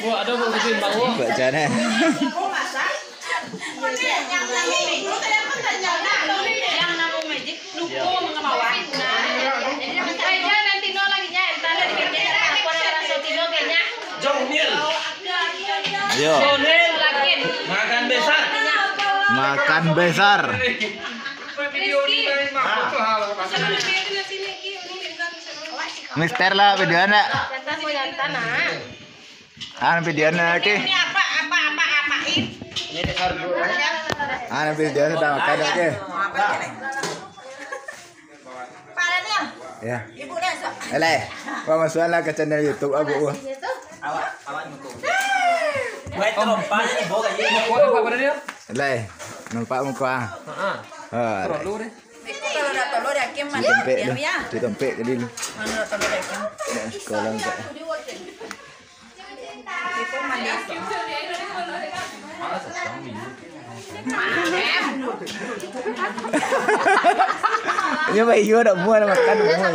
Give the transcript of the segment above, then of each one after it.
Bu, ada bu bikin bang bu. Bacanya. Ayo. Makan besar. Makan besar. Mister lah videonya. Videonya oke. Videonya udah makan oke. Ya. Eleh, masuklah ke channel YouTube Abu. Buat trompa ini bawa kayak Eleh, nampak muka. Perlu deh. Ditempek ke dulu. Sekolah enggak. Ini bayi juga tak muat makan semua.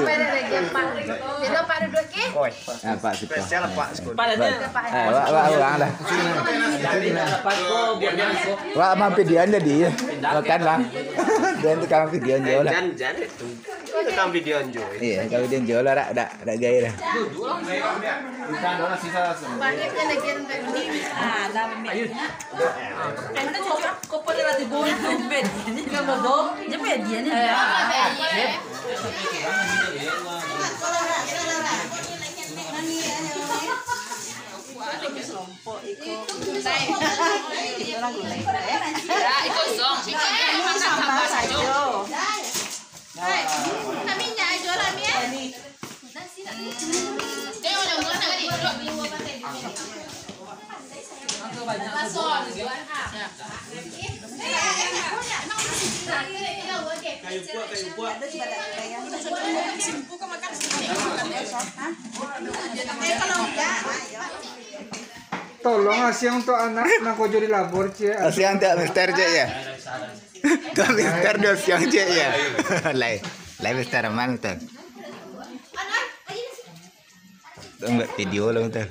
Apa sih Pak? Wah lah. Wah mampir dia jadi makan lah. Dan tukang video jual lah. Tukang video jual. Iya, kalau dia jual lah dak gaya dah. Kita ada sisa semua. Tolong asiang untuk anak kojo di labor cie. Asiang tak mister je ya. Tuh mister dia siang je ya. Lai mister mana tu? Tunggu video lah tu.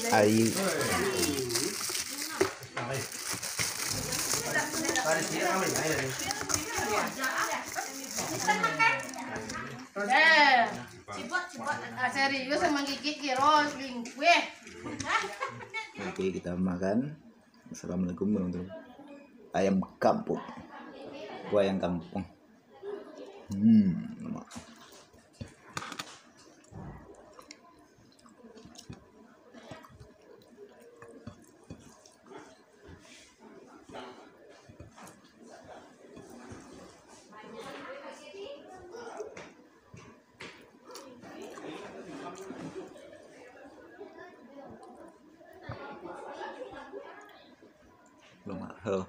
Ayu. Serius emang gigit kiros lingkueh. Oke, kita makan. Assalamualaikum warahmatullahi wabarakatuh. Ayam kampung. Gua ayam kampung. Belum mahal.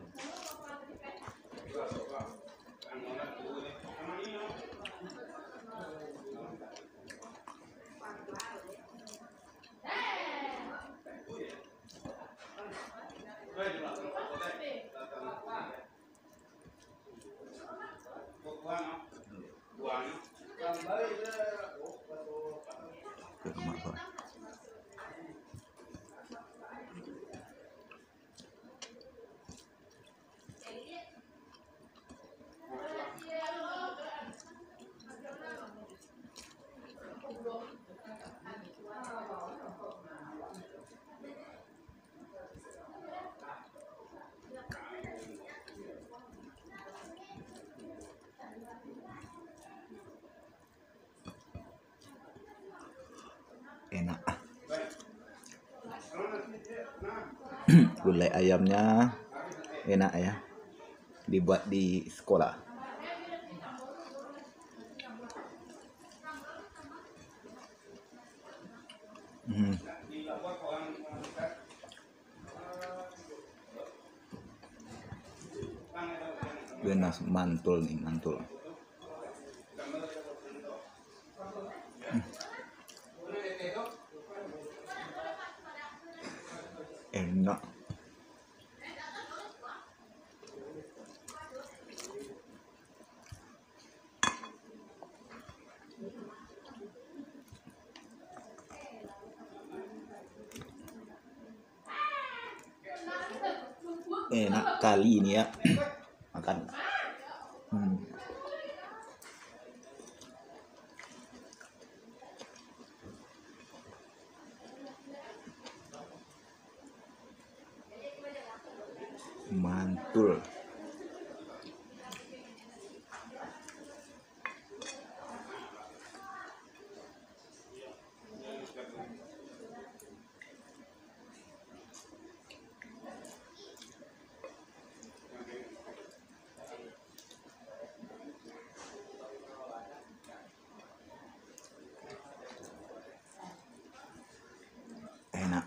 Enak. Gulai ayamnya enak ya, dibuat di sekolah. Benar mantul nih, mantul. Enak. Enak kali ini ya makan. Mantul. Enak.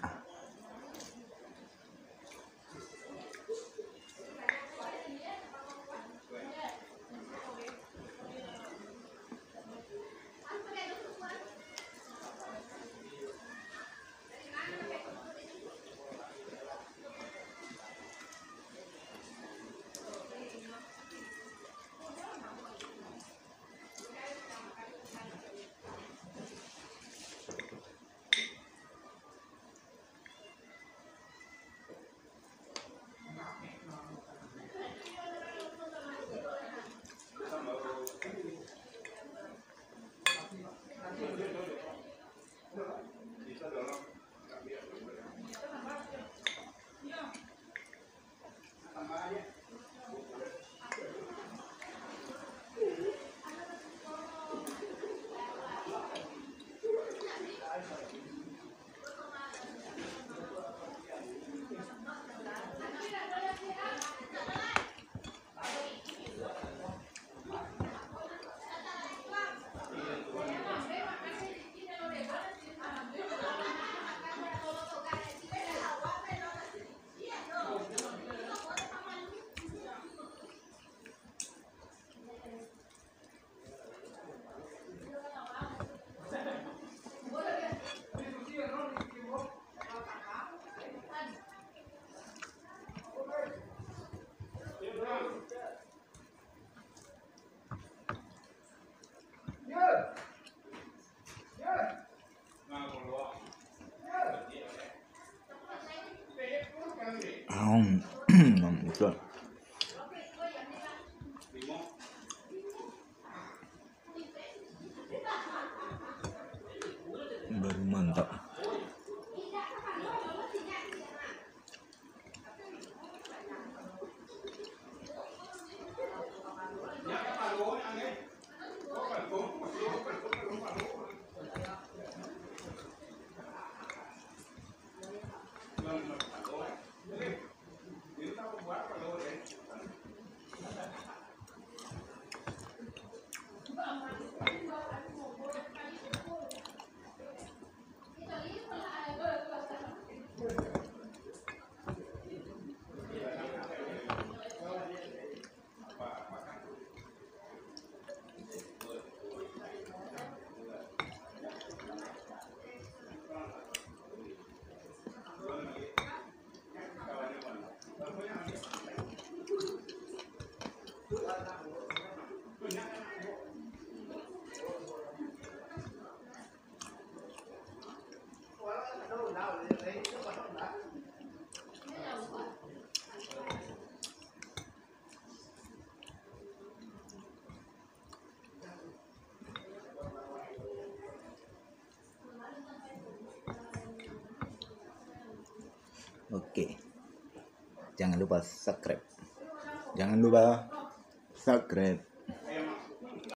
Mantul. Baru mantap. Oke. Jangan lupa subscribe. Jangan lupa subscribe.